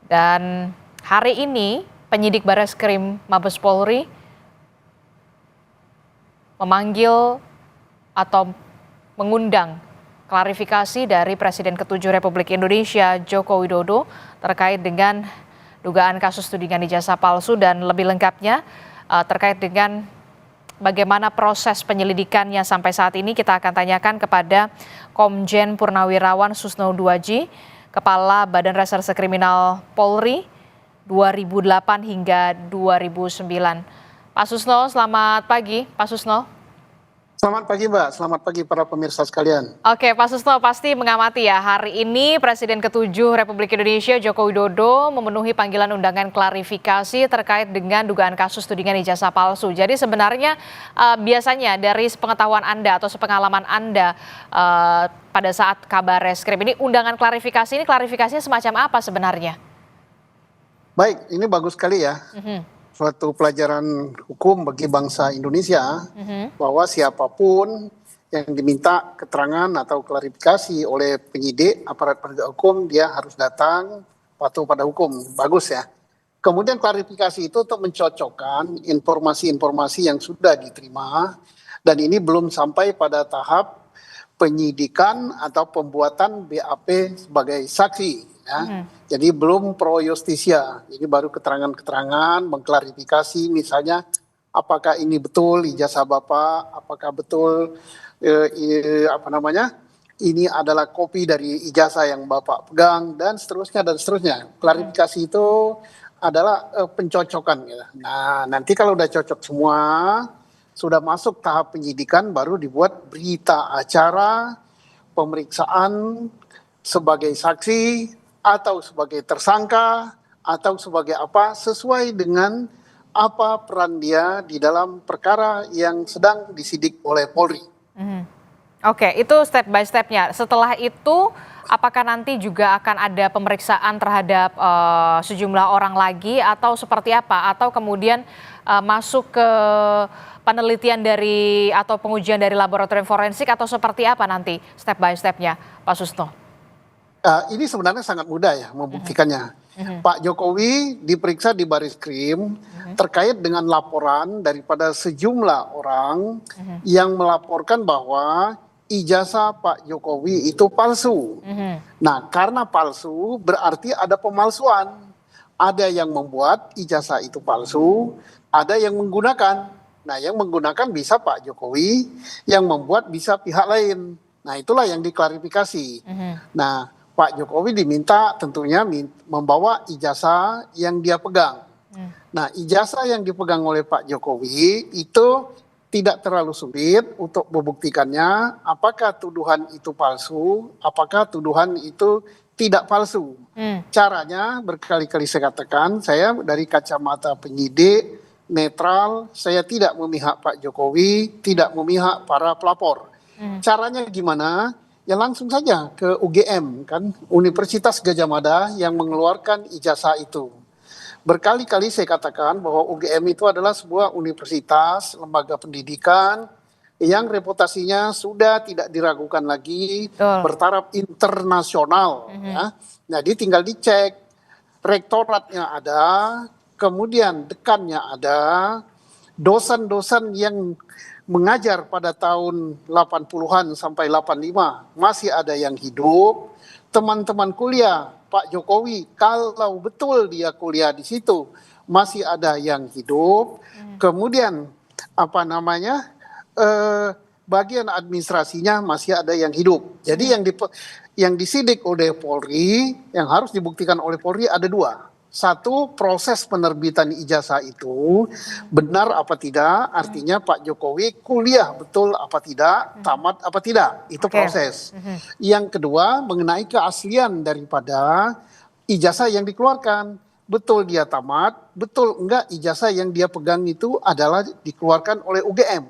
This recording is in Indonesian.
Dan hari ini penyidik Bareskrim Mabes Polri memanggil atau mengundang klarifikasi dari Presiden ke-7 Republik Indonesia Joko Widodo terkait dengan dugaan kasus tudingan ijazah palsu dan lebih lengkapnya terkait dengan bagaimana proses penyelidikannya sampai saat ini kita akan tanyakan kepada Komjen Purnawirawan Susno Duaji, Kepala Badan Reserse Kriminal Polri 2008 hingga 2009. Pak Susno, selamat pagi. Pak Susno. Selamat pagi Mbak, selamat pagi para pemirsa sekalian. Oke, Pak Susno pasti mengamati ya, hari ini Presiden ke-7 Republik Indonesia Joko Widodo memenuhi panggilan undangan klarifikasi terkait dengan dugaan kasus tudingan ijazah palsu. Jadi sebenarnya biasanya dari sepengetahuan Anda atau sepengalaman Anda pada saat kabar reskrim ini, undangan klarifikasi ini klarifikasinya semacam apa sebenarnya? Baik, ini bagus sekali ya. Suatu pelajaran hukum bagi bangsa Indonesia bahwa siapapun yang diminta keterangan atau klarifikasi oleh penyidik aparat penegak hukum dia harus datang patuh pada hukum. Bagus ya. Kemudian klarifikasi itu untuk mencocokkan informasi-informasi yang sudah diterima dan ini belum sampai pada tahap penyidikan atau pembuatan BAP sebagai saksi. Ya. Jadi belum pro justisia, jadi baru keterangan-keterangan mengklarifikasi misalnya apakah ini betul ijazah Bapak, apakah betul ini adalah kopi dari ijazah yang Bapak pegang dan seterusnya dan seterusnya. Klarifikasi itu adalah pencocokan. Ya. Nah nanti kalau udah cocok semua, sudah masuk tahap penyidikan baru dibuat berita acara pemeriksaan sebagai saksi atau sebagai tersangka atau sebagai apa sesuai dengan apa peran dia di dalam perkara yang sedang disidik oleh Polri. Oke, itu step by stepnya. Setelah itu apakah nanti juga akan ada pemeriksaan terhadap sejumlah orang lagi atau seperti apa? Atau kemudian masuk ke penelitian dari atau pengujian dari laboratorium forensik atau seperti apa nanti step by stepnya, Pak Susno? Ini sebenarnya sangat mudah ya membuktikannya. Pak Jokowi diperiksa di Bareskrim terkait dengan laporan daripada sejumlah orang yang melaporkan bahwa ijazah Pak Jokowi itu palsu. Nah, karena palsu berarti ada pemalsuan. Ada yang membuat ijazah itu palsu, ada yang menggunakan. Nah, yang menggunakan bisa Pak Jokowi, yang membuat bisa pihak lain. Nah, itulah yang diklarifikasi. Nah, Pak Jokowi diminta tentunya membawa ijazah yang dia pegang. Nah, ijazah yang dipegang oleh Pak Jokowi itu tidak terlalu sulit untuk membuktikannya apakah tuduhan itu palsu, apakah tuduhan itu tidak palsu. Caranya berkali-kali saya katakan, saya dari kacamata penyidik, netral, saya tidak memihak Pak Jokowi, tidak memihak para pelapor. Caranya gimana? Ya langsung saja ke UGM kan, Universitas Gadjah Mada yang mengeluarkan ijazah itu. Berkali-kali saya katakan bahwa UGM itu adalah sebuah universitas, lembaga pendidikan yang reputasinya sudah tidak diragukan lagi, bertaraf internasional. Ya. Jadi tinggal dicek, rektoratnya ada, kemudian dekannya ada, dosen-dosen yang mengajar pada tahun 80-an sampai 85 masih ada yang hidup. Teman-teman kuliah Pak Jokowi kalau betul dia kuliah di situ masih ada yang hidup. Kemudian bagian administrasinya masih ada yang hidup. Jadi yang disidik oleh Polri, yang harus dibuktikan oleh Polri ada dua. Satu, proses penerbitan ijazah itu benar apa tidak, artinya Pak Jokowi kuliah betul apa tidak, tamat apa tidak, itu proses. Yang kedua, mengenai keaslian daripada ijazah yang dikeluarkan. Betul dia tamat, betul enggak ijazah yang dia pegang itu adalah dikeluarkan oleh UGM.